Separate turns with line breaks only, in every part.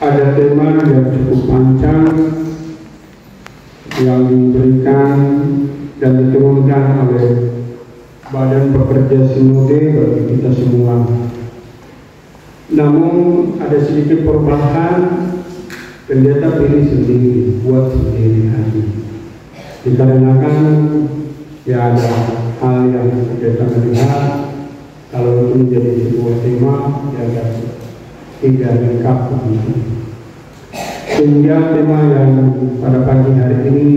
ada tema yang cukup panjang yang diberikan dan diturunkan oleh Badan Pekerja Sinode bagi kita semua. Namun ada sedikit perubahan, pendeta pilih sendiri, buat sendiri hati. Dikarenakan ya ada hal yang pendeta melihat kalau itu menjadi sebuah tema ya tidak lengkap. Sehingga tema yang pada pagi hari ini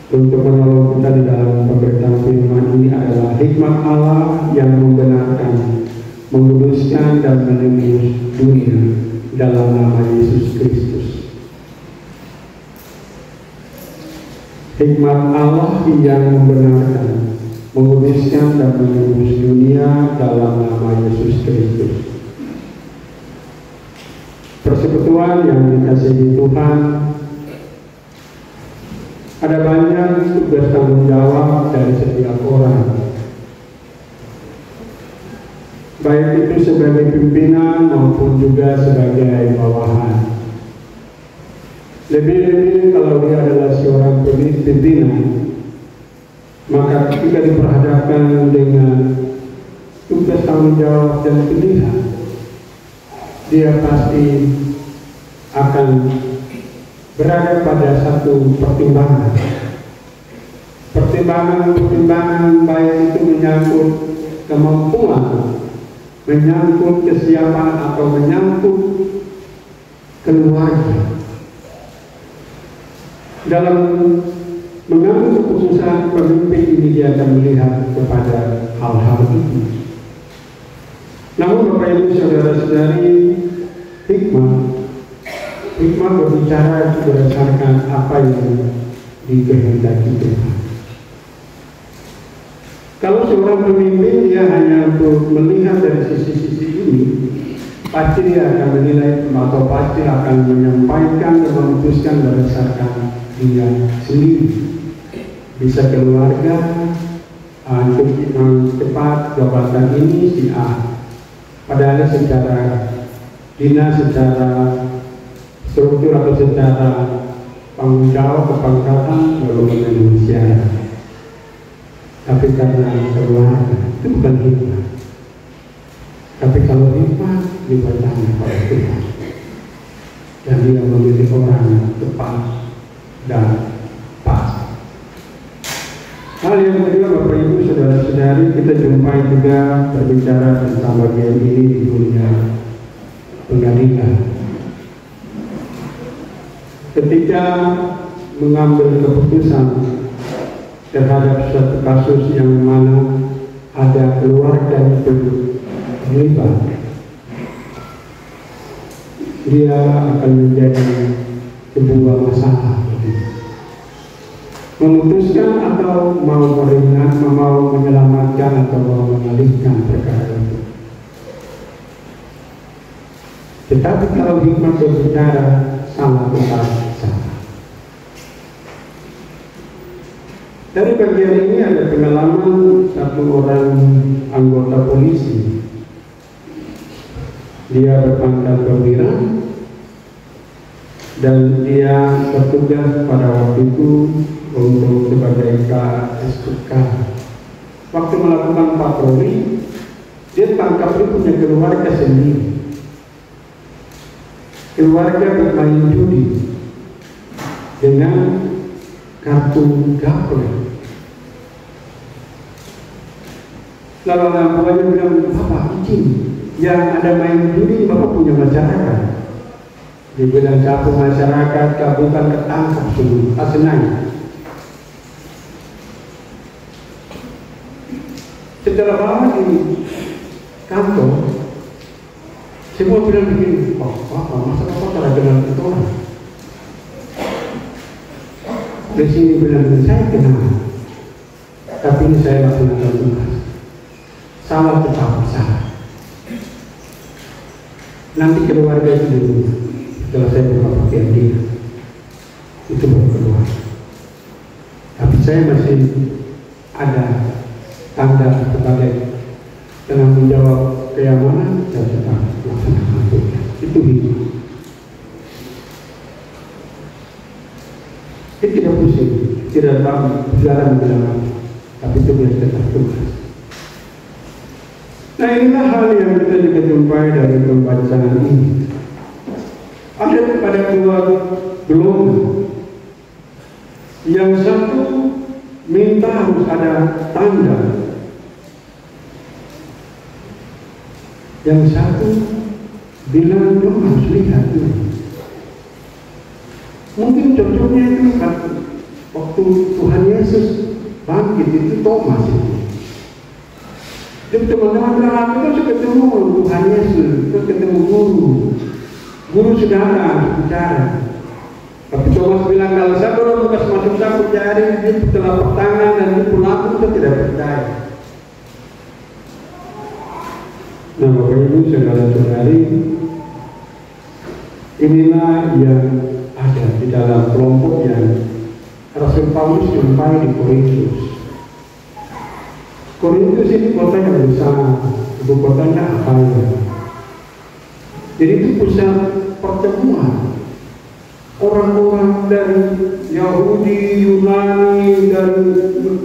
untuk menolong kita di dalam pemberitaan firman ini adalah hikmat Allah yang membenarkan, menguduskan dan menebus dunia dalam nama Yesus Kristus. Hikmat Allah yang membenarkan, menguduskan dan menebus dunia dalam nama Yesus Kristus. Persekutuan yang dikasihi Tuhan, ada banyak tugas tanggung jawab dari setiap orang, baik itu sebagai pimpinan maupun juga sebagai bawahan. Lebih-lebih kalau dia adalah seorang pimpinan, maka ketika diperhadapkan dengan tugas tanggung jawab dan pilihan, dia pasti akan berada pada satu pertimbangan. Pertimbangan baik itu menyangkut kemampuan, menyangkut kesiapan atau menyangkut keluarga. Dalam mengambil keputusan pemimpin ini dia akan melihat kepada hal-hal itu. Namun Bapak Ibu Saudara-saudari, hikmat berbicara berdasarkan apa yang dikehendaki Tuhan. Kalau seorang pemimpin dia hanya untuk melihat dari sisi-sisi ini, pasti dia akan menilai atau pasti akan menyampaikan dan memutuskan berdasarkan dia sendiri. Bisa keluarga, untuk cepat jabatan ini si A. Padahal secara dinas, secara struktur atau secara tanggung jawab kepangkatan belum memenuhi syarat. Tapi karena keluarga itu bukan hikmat. Tapi kalau hikmat dibacanya oleh Tuhan, dan dia memilih orang yang tepat dan pas. Hal yang kedua Bapak Ibu Saudara-saudari, kita jumpai juga berbicara tentang bagian ini di dunia pengadilan. Ketika mengambil keputusan terhadap suatu kasus yang mana ada keluarga itu terlibat, dia akan menjadi sebuah masalah. Memutuskan atau mau meringan, mau menyelamatkan atau mau mengalihkan perkara itu. Tetapi kalau hikmat berbicara, salah tetap salah. Dari bagian ini ada pengalaman satu orang anggota polisi. Dia berpangkat perwira dan dia bertugas pada waktu itu untuk sebagai KSK. Waktu melakukan patroli, dia tangkap dia punya keluarga sendiri. Keluarga bermain judi dengan kartu gaple. Lalu anak buahnya bilang, "Bapak izin, yang ada main judi Bapak punya masyarakat." Dia bilang, "Satu masyarakat bukan ketangkap semua, senang." Setelah lama di kantor, semua bilang begini, "Bapak, masa Bapak telah kenal itu orang?" Di sini bilang, "Saya kenal, tapi ini saya laksanakan tugas. Salah tetap salah. Nanti keluarga itu dulu. Setelah saya buka pakaian dia, itu baru keluar. Tapi saya masih ada tanda sebagai penanggung jawab keamanan dan tetap laksanakan tugas." itu hidup. Dia tidak pusing, tidak tahu jalan bilang, tapi itu dia tetap tugas. Nah, inilah hal yang kita juga jumpai dari pembacaan ini. Ada pada dua gelombang. Yang satu minta harus ada tanda. Yang satu bilang dong harus lihat dulu. Mungkin contohnya itu kan waktu Tuhan Yesus bangkit itu Thomas itu. Jadi teman-teman bilang kita sudah ketemu Tuhan Yesus, kita ketemu guru sudah ada bicara. Tapi Thomas bilang kalau saya belum buka masuk saku jari, dia telapak tangan dan dia pulang kita tidak percaya. Nah, Bapak Ibu saudara-saudari, inilah yang ada di dalam kelompok yang Rasul Paulus jumpai di Korintus. Korintus ini kota yang besar, ibu kotanya Achaia. Jadi itu pusat pertemuan orang-orang dari Yahudi, Yunani, dari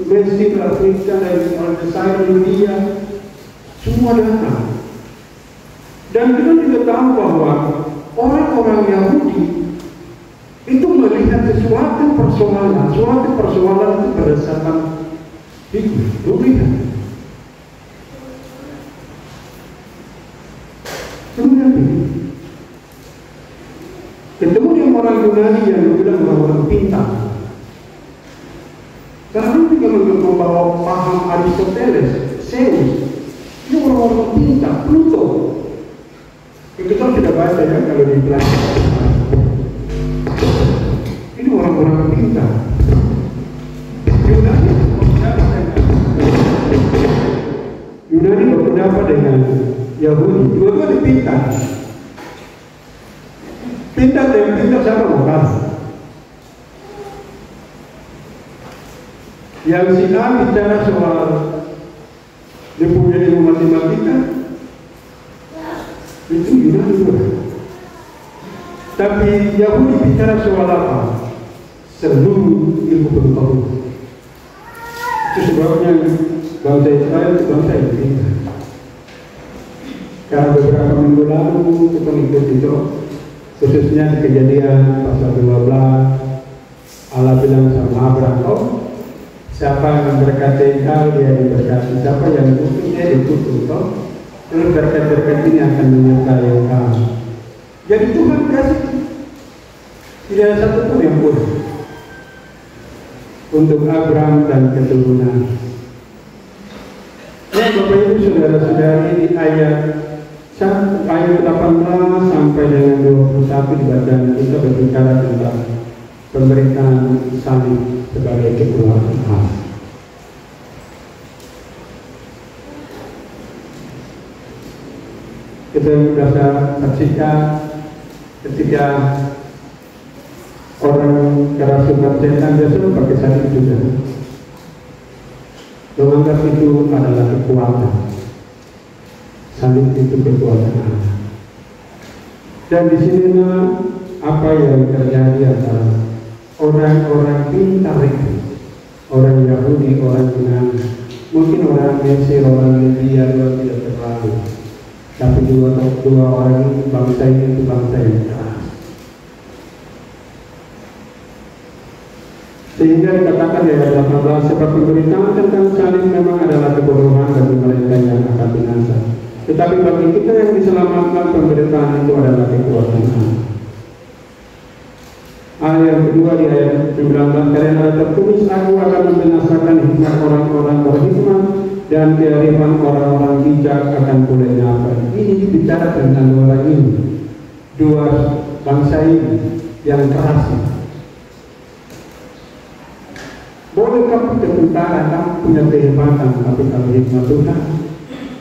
Mesir, Afrika, dari Aljazair, Libya, semua datang. Dan kita juga tahu bahwa orang-orang Yahudi itu melihat sesuatu persoalan itu berdasarkan itu, lihat. Kemudian ketemu dengan orang Yunani yang bilang orang pintar. Karena kita membawa paham Aristoteles, Zeus, ini orang-orang pintar, Pluto. Kita tidak baca ya kalau di belakang. Ini orang-orang pintar. Yunani berpendapat dengan Yahudi, dua-dua pintar. Pintar dan pintar sama bukan. Yang si A bicara soal dia punya ilmu matematika, itu Yunani juga. Tapi Yahudi bicara soal apa? Seluruh ilmu pengetahuan. Itu sebabnya bangsa Israel itu bangsa yang pintar. Karena beberapa minggu lalu kita mengikuti itu, khususnya di Kejadian pasal 12, Allah bilang sama Abraham, oh, siapa yang berkati engkau dia diberkati, siapa yang dikutuk dia dikutuk, oh, terus berkat-berkat ini akan menyertai engkau. Jadi Tuhan kasih tidak ada satu pun yang boleh untuk Abraham dan keturunan. Ya, Bapak Ibu saudara-saudari, di ayat 18 sampai dengan 21 di bacaan kita berbicara tentang pemberitaan salib sebagai kekuatan Allah. Kita bisa saksikan ketika orang kerasukan setan biasa pakai salib juga, menganggap itu adalah kekuatan. Salib itu kekuatan Allah. Dan di sinilah apa yang terjadi antara orang-orang pintar itu, orang Yahudi, orang Yunani, mungkin orang Mesir, orang Libya tidak terlalu, tapi dua orang ini bangsa ini itu bangsa yang keras. Sehingga dikatakan di ayat 18, sebab pemberitaan tentang salib memang adalah kebodohan bagi mereka yang akan binasa. Tetapi bagi kita yang diselamatkan, pemberitaan itu adalah kekuatan Allah. Ayat yang kedua di ayat 19, karena ada tertulis, aku akan membinasakan hikmat orang-orang berhikmat dan kearifan orang-orang bijak akan kulenyapkan. Ini bicara tentang dua orang ini, dua bangsa ini yang keras. Boleh kamu ketentara, kamu punya kehebatan, tapi kalau hikmat Tuhan,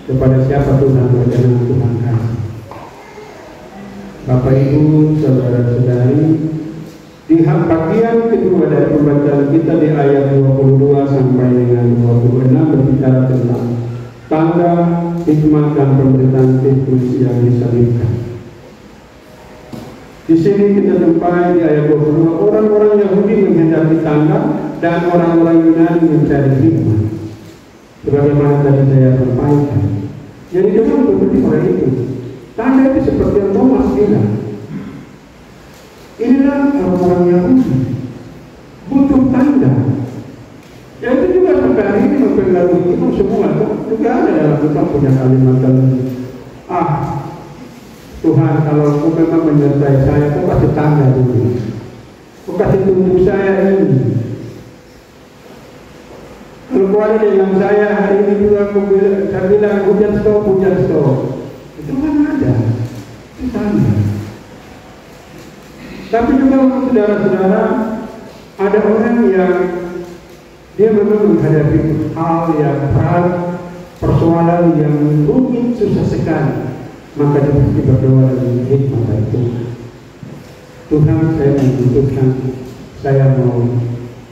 kepada siapa Tuhan berkenan Tuhan kasih. Bapak Ibu saudara-saudari, di bagian kedua dari pembacaan kita di ayat 22 sampai dengan 26 berbicara tentang tanda hikmat dan pemberitaan Kristus yang disalibkan. Di sini kita jumpai di ayat 22, orang-orang Yahudi menghendaki tanda dan orang-orang Yunani mencari hikmah. Sebagaimana tadi saya sampaikan. Jadi jangan berhenti pada itu. Tanda itu seperti yang Thomas bilang. Inilah orang-orang Yahudi butuh tanda. Ya itu juga sampai hari ini mempengaruhi kita semua. Juga ada dalam kita punya kalimat Tuhan, kalau Kau memang menyertai saya, Kau kasih tanda dulu. Kau kasih tunjuk saya ini. Kalau Kau ada dengan saya hari ini juga, saya bilang hujan stop. Itu kan ada. Itu tanda. Tapi juga untuk saudara-saudara, ada orang yang dia memang menghadapi hal yang berat, persoalan yang rumit, susah sekali. Maka dia mesti berdoa dengan hikmah dari Tuhan. Tuhan, saya membutuhkan, saya mau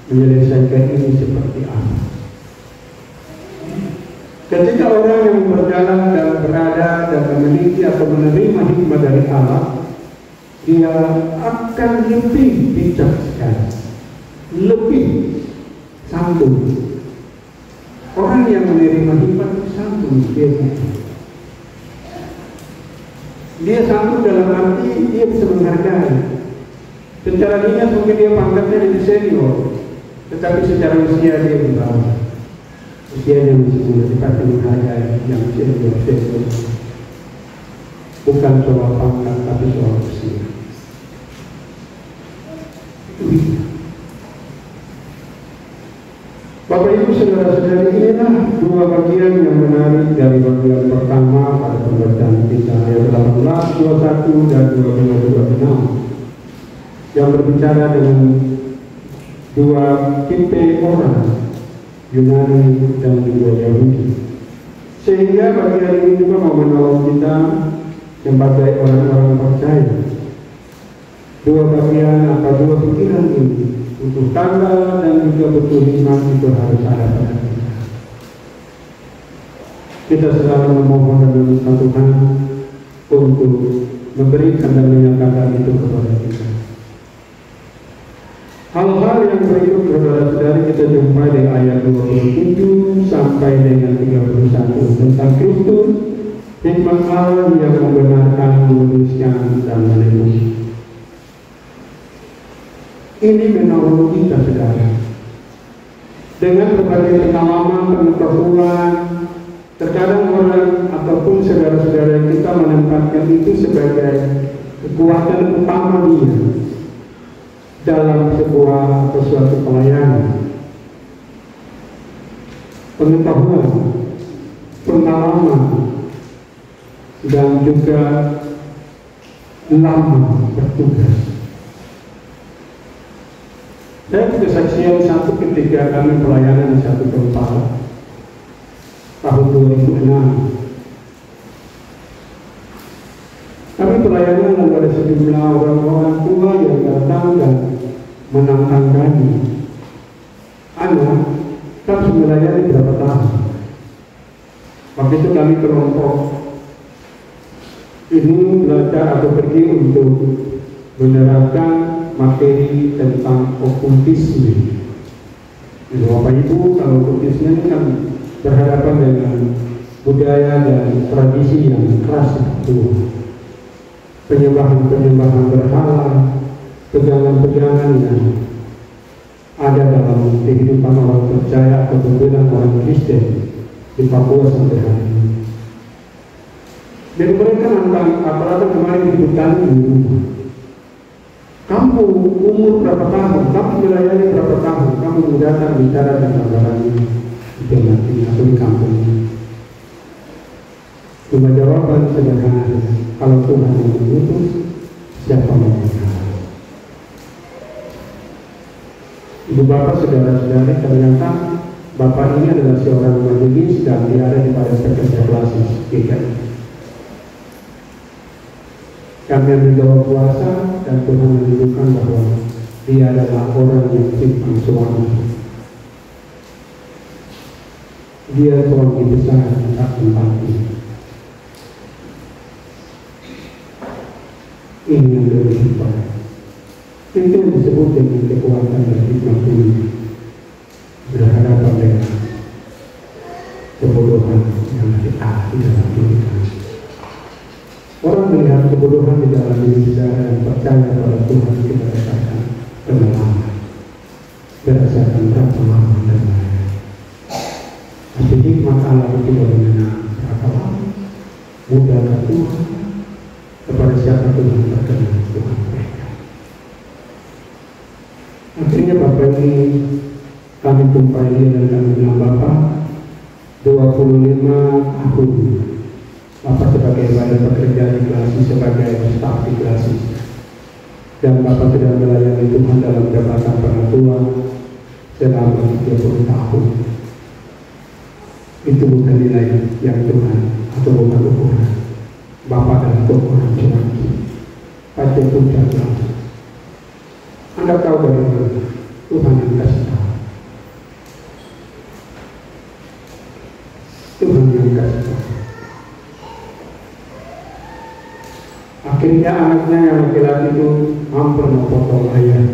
menyelesaikan ini seperti apa. Ketika orang yang berjalan dan berada dan memiliki atau menerima hikmah dari Allah, dia akan lebih bijak sekali, lebih santun. Orang yang menerima hikmah itu santun, dia santun dalam arti dia bisa menghargai. Secara dinas mungkin dia pangkatnya jadi senior, tetapi secara usia dia di bawah. Usianya masih muda, tetapi menghargai yang senior. Bukan soal pangkat, tapi soal usia. Bapak Ibu saudara-saudari, inilah dua bagian yang menarik dari bagian pertama pada pembacaan kita ayat 18, 21 dan 22, 26 yang berbicara dengan dua tipe orang, Yunani dan juga Yahudi. Sehingga bagian ini juga mau menolong kita sebagai orang-orang percaya. Dua bagian atau dua pikiran ini, butuh tanda dan juga butuh iman, itu harus ada pada kita. Kita selalu memohon dan meminta Tuhan untuk memberikan dan menyatakan itu kepada kita. Hal-hal yang berikut saudara-saudari kita jumpai di ayat 27 sampai dengan 31 tentang Kristus, hikmat Allah yang membenarkan, menuliskan dan melindungi. Ini menolong kita saudara. Dengan berbagai pengalaman, pengetahuan, terkadang orang ataupun saudara-saudara kita menempatkan itu sebagai kekuatan utama dia dalam sebuah atau suatu pelayanan. Pengetahuan, pengalaman, dan juga lama bertugas. Saya kesaksian satu ketika kami pelayanan di satu tempat tahun 2006. Kami pelayanan lalu ada sejumlah orang-orang tua yang datang dan menantang kami. Anak, kamu sudah melayani berapa tahun? Waktu itu kami kelompok ini belajar atau pergi untuk menerapkan materi tentang okultisme. Bapak Ibu, kalau okultisme kan berhadapan dengan budaya dan tradisi yang keras itu, penyembahan berhala, pegangan-pegangan yang ada dalam kehidupan orang percaya atau pembedaan orang Kristen di Papua sampai hari ini. Dan mereka nantang, apalagi kemarin di hutan di rumah. Kamu umur berapa tahun? Kamu melayani berapa tahun? Kamu datang bicara tentang barang ini di tempat ini atau di kampung ini. Cuma jawaban sederhana, kalau Tuhan yang mengutus, siapa mau berkata? Ibu bapak, saudara-saudari, ternyata bapak ini adalah seorang majelis dan dia ada di pada pekerja klasis GKI. Kami menjawab puasa dan Tuhan menunjukkan bahwa dia adalah orang yang simpang suami. Dia suami besar tak tempatnya. Ini yang lebih baik. Itu yang disebut dengan kekuatan dan hikmah Tuhan berhadapan dengan kebodohan yang ada di dalam diri kami. Orang melihat kebodohan di dalam diri saudara dan percaya pada Tuhan kita rasakan pengalaman, berdasarkan pengalaman dan lain. Tapi hikmat Allah itu bagaimana akal mudah ke Tuhan kepada siapa Tuhan berkenan Tuhan mereka. Akhirnya Bapak ini kami tumpai dia dan kami bilang Bapak 25 tahun Bapak sebagai badan pekerja di Klasi, sebagai staf di Klasi, dan Bapak sudah melayani Tuhan dalam jabatan pengaduan selama 30 tahun. Itu bukan nilai yang Tuhan atau bukan ukuran Bapak dan ukuran Tuhan. Pasti puncak langsung. Anda tahu dari mana? Tuhan yang kasih tahu. Tuhan yang kasih tahu. Akhirnya anaknya yang laki-laki itu hampir memotong ayah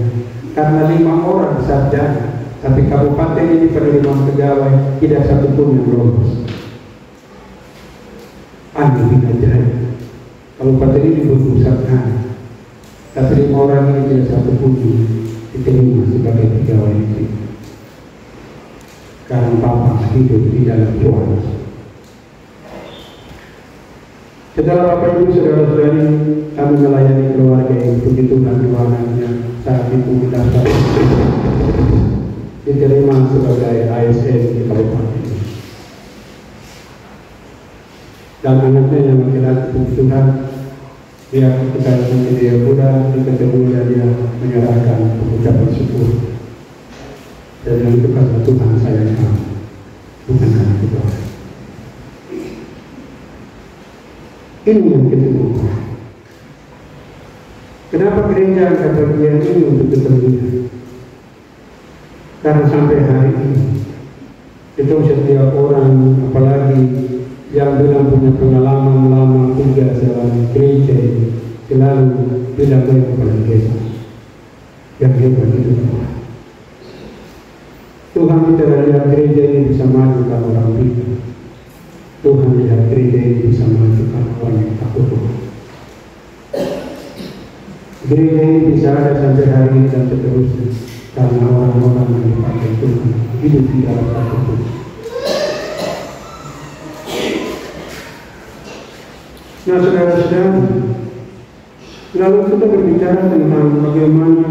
karena 5 orang sarjana, tapi kabupaten ini penerimaan pegawai tidak satu pun yang lolos. Aneh aja. Kabupaten ini butuh sarjana, tapi 5 orang ini tidak satu pun diterima sebagai pegawai negeri. Karena Bapak hidup di dalam Tuhan. Setelah Bapak Ibu saudara-saudari kami melayani keluarga yang begitu dan keluarganya saat itu kita diterima sebagai ASN di Kabupaten. Dan anaknya yang laki-laki Tuhan dia kita menjadi dia muda, kita kedua dia menyerahkan pengucapan syukur. Dan itu karena Tuhan sayang kami, bukan karena kita. Ini yang kedua. Kenapa gereja angkat bagian ini untuk ketemu? Karena sampai hari ini itu setiap orang, apalagi yang bilang punya pengalaman lama tugas dalam gereja, selalu bilang yang paling hebat. Yang hebat itu Tuhan. Tuhan tidak lihat gereja ini bisa maju kalau orang pintar. Tuhan lihat gereja ini bisa maju kalau orang yang takut Tuhan. Gereja ini bisa ada sampai hari ini dan seterusnya karena orang-orang yang dipakai Tuhan hidup di dalam takut Tuhan. Nah saudara-saudara, lalu kita berbicara tentang bagaimana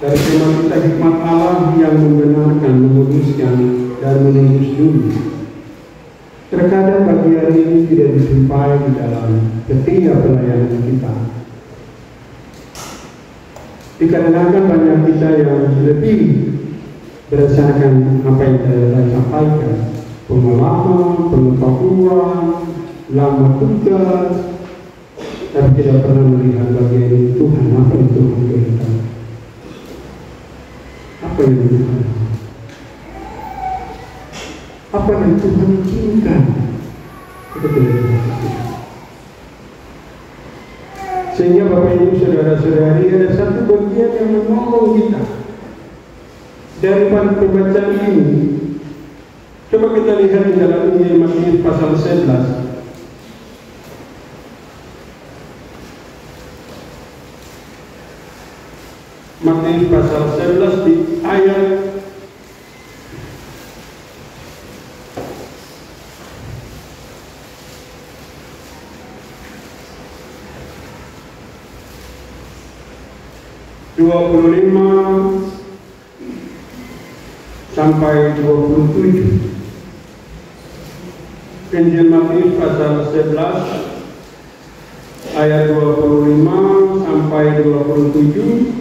dari firman kita hikmat Allah yang membenarkan, memutuskan dan menembus dunia. Terkadang bagian ini tidak dijumpai di dalam setiap pelayanan kita. Dikarenakan banyak kita yang lebih berdasarkan apa yang saya sampaikan, pengalaman, pengetahuan, lama tugas, tapi tidak pernah melihat bagian ini Tuhan apa yang Tuhan berikan. Apa yang Tuhan? Apa yang Tuhan inginkan? Kita tidak bisa. Sehingga Bapak Ibu saudara-saudari ada satu bagian yang menolong kita dari pembacaan ini. Coba kita lihat di dalam Injil Matius pasal 11. Matius pasal 11 di ayat 25 sampai 27. Injil Matius pasal 11 ayat 25 sampai 27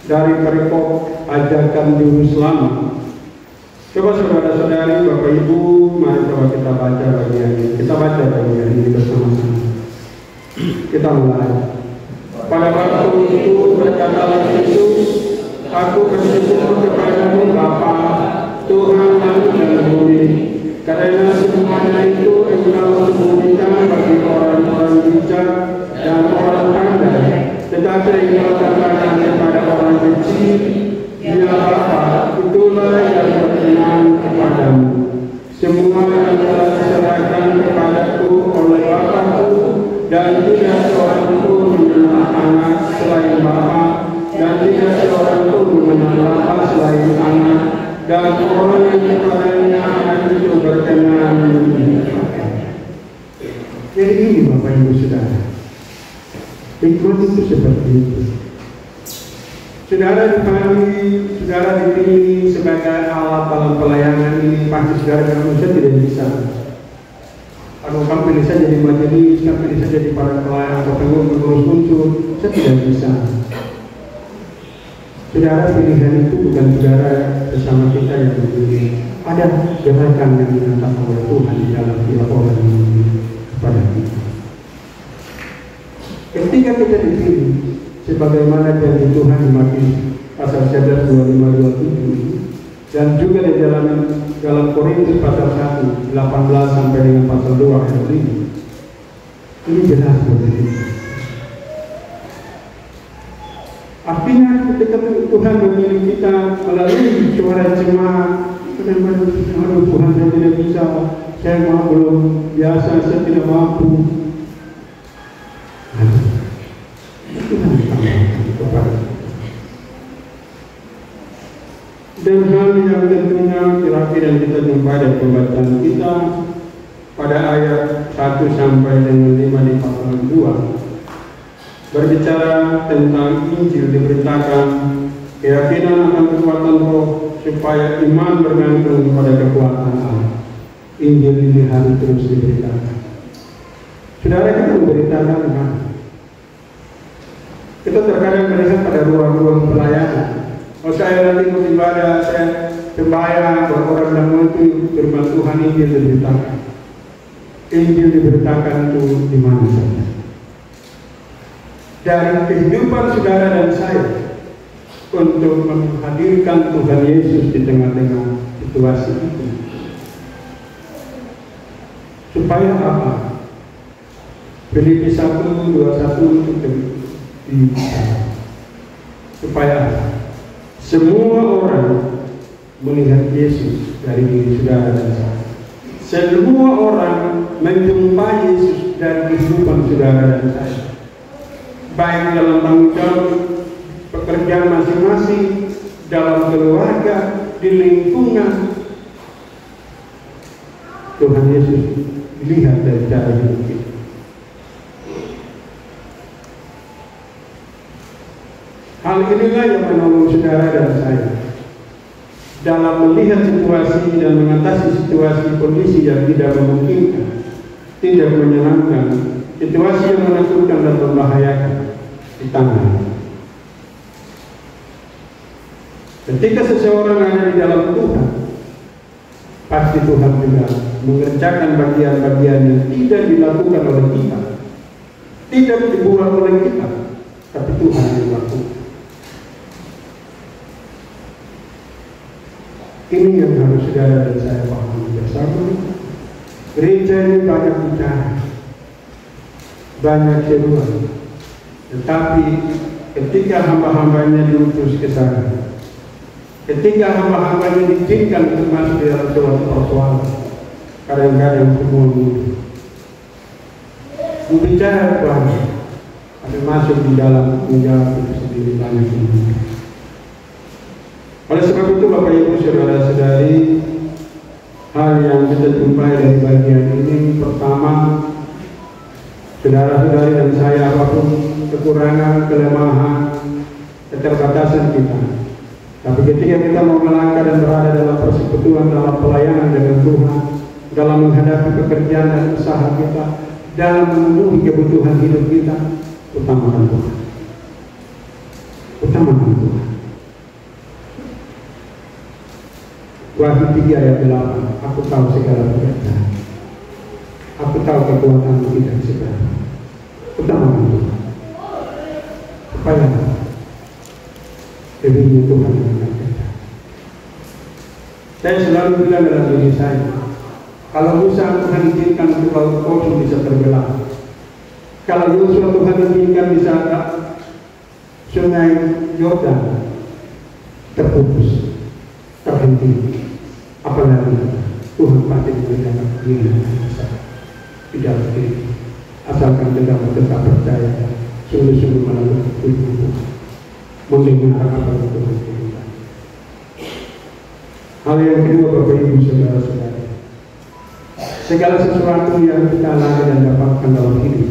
dari perikop ajakan juru selamat. Coba saudara-saudari, Bapak Ibu, mari coba kita baca bagian ini. Kita baca bagian ini bersama-sama. Kita mulai. Pada waktu itu berkatalah Yesus, aku bersyukur kepadamu Bapa, Tuhan langit dan bumi, karena semuanya itu Engkau sembunyikan bagi orang-orang bijak dan orang kepadamu. Semua yang telah diserahkan kepadaku oleh Bapakku, dan tidak seorang pun mengenal anak selain Bapa, dan tidak seorang pun mengenal Bapa selain anak, dan orang yang kepadanya anak itu berkenan. Jadi ini Bapak Ibu Saudara, hikmat itu seperti itu. Saudara dipilih sebagai alat dalam pelayanan ini, pasti saudara dengan manusia tidak bisa. Kalau kamu pilih saja jadi majelis, kamu pilih saja di para pelayan atau pengurus unsur, saya tidak bisa. Saudara, pilihan itu bukan saudara bersama kita yang memilih. Ada gerakan yang dinamakan oleh Tuhan di dalam tiap orang ini kepada kita. Ketika kita dipilih, sebagaimana janji Tuhan di Matius pasal 11 25-27, dan juga di dalam Korintus pasal 1 18 sampai dengan pasal 2 ayat 5. Ini jelas seperti ini. Artinya ketika Tuhan memilih kita melalui suara jemaat, benar-benar Tuhan, saya tidak bisa, saya belum biasa, saya tidak mampu. Dan hal yang tentunya kira-kira kita jumpai dari pembacaan kita pada ayat 1 sampai dengan 5 di pasal 2 berbicara tentang Injil diberitakan, keyakinan akan kekuatan Roh, supaya iman bergantung pada kekuatan Allah. Injil ini harus terus diberitakan. Saudara, kita memberitakan iman. Kita terkadang melihat pada ruang-ruang pelayanan. Oh, saya nanti mau ibadah, saya sembahyang, orang dan itu firman Tuhan, Injil diberitakan. Injil diberitakan itu di mana saja. Dari kehidupan saudara dan saya untuk menghadirkan Tuhan Yesus di tengah-tengah situasi itu. Supaya apa? Filipi 1:21 itu supaya semua orang melihat Yesus dari diri saudara dan saya. Semua orang menjumpai Yesus dari kehidupan saudara dan saya, baik dalam tanggung jawab pekerjaan masing-masing, dalam keluarga, di lingkungan. Tuhan Yesus dilihat dari cara hidup kita. Hal inilah yang menolong saudara dan saya dalam melihat situasi dan mengatasi situasi kondisi yang tidak memungkinkan, tidak menyenangkan, situasi yang menakutkan dan membahayakan di tangan. Ketika seseorang ada di dalam Tuhan, pasti Tuhan juga mengerjakan bagian-bagian yang tidak dilakukan oleh kita, tidak dibuat oleh kita, tapi Tuhan yang melakukan. Ini yang harus saudara dan saya pahami bersama. Gereja ini banyak bicara, banyak seruan, tetapi ketika hamba-hambanya diutus ke sana, ketika hamba-hambanya diizinkan untuk masuk di dalam suatu persoalan, kadang-kadang semua mudah. Berbicara banyak, tapi masuk di dalam menjawab itu sendiri banyak ini. Oleh sebab itu Bapak Ibu Saudara-saudari, hal yang kita jumpai dari bagian ini, pertama, saudara-saudari dan saya, apapun kekurangan, kelemahan, keterbatasan kita, tapi ketika kita mau melangkah dan berada dalam persekutuan, dalam pelayanan dengan Tuhan, dalam menghadapi pekerjaan dan usaha kita, dalam memenuhi kebutuhan hidup kita, utamakan Tuhan. Utamakan Tuhan. Wahyu 3 ayat 8, aku tahu segala pekerjaan, aku tahu kekuatan tidak segala. Utamakan Tuhan. Supaya dirinya Tuhan yang kita. Saya selalu bilang dalam diri saya, kalau Musa Tuhan izinkan untuk laut kosong bisa terbelah, kalau Yosua Tuhan izinkan bisa sungai Yordan terputus, terhenti. apalagi Tuhan pasti memberikan kegiatan tidak begitu. Asalkan kita tetap percaya, sungguh-sungguh melakukan Tuhan, mendengar apa yang Tuhan berikan. Hal yang kedua, Bapak Ibu Saudara-saudara, segala sesuatu yang kita alami dan dapatkan dalam hidup,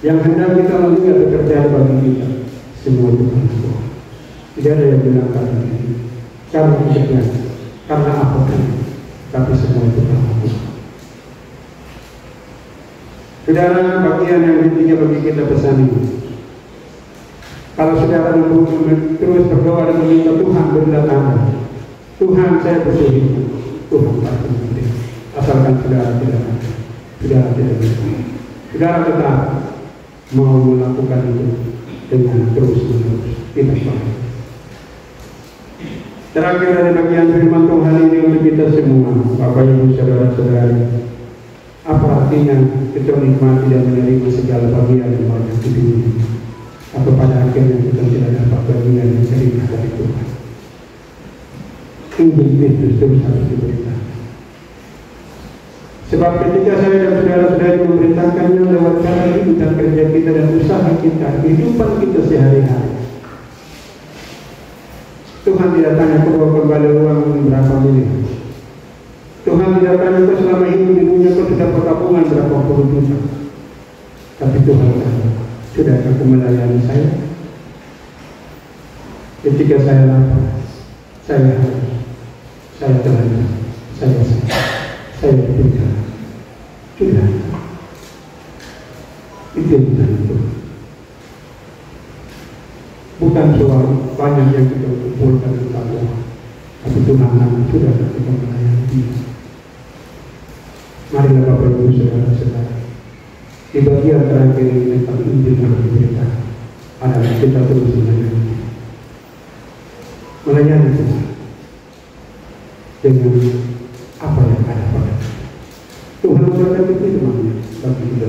yang hendak kita melihat dan terjadi bagi kita, semua itu karena Tuhan. Tidak ada yang bilang karena ini, karena hidupnya, karena apapun, tapi semua itu karena Tuhan. Saudara, bagian yang ketiga bagi kita pesan ini, kalau saudara terus berdoa dan meminta Tuhan berilah tanda, Tuhan saya butuh hidup, Tuhan pasti memberi. Asalkan saudara tidak bisa, saudara tetap mau melakukan itu dengan terus-menerus tidak baik. Terakhir dari bagian firman Tuhan ini untuk kita semua, Bapak Ibu Saudara-saudara, apa artinya kita menikmati dan menerima segala bagian yang banyak di dunia, atau pada akhirnya kita tidak dapat bagian yang terima dari Tuhan. Injil Kristus terus harus diberitakan. Sebab ketika saya dan saudara-saudara memberitakannya lewat cara hidup dan kerja kita dan usaha kita, kehidupan kita sehari-hari, Tuhan tidak tanya kau kembali uang berapa miliar. Tuhan tidak tanya kau selama hidup di dunia kau sudah pertabungan berapa puluh juta. Tapi Tuhan tanya, sudahkah kau melayani saya? Ketika saya lapar, saya haus, saya telanjang, saya ditinggal. Sudah. Itu yang kita lakukan. Bukan soal banyak yang kita kumpulkan tentang Tuhan, tapi Tuhan sudah kita melayani Dia. Marilah Bapak Ibu Saudara-saudara, di bagian terakhir ini tentang Injil yang diberitakan adalah kita terus melayani Tuhan dengan apa yang ada pada Tuhan. Tuhan berkati firman-Nya bagi kita.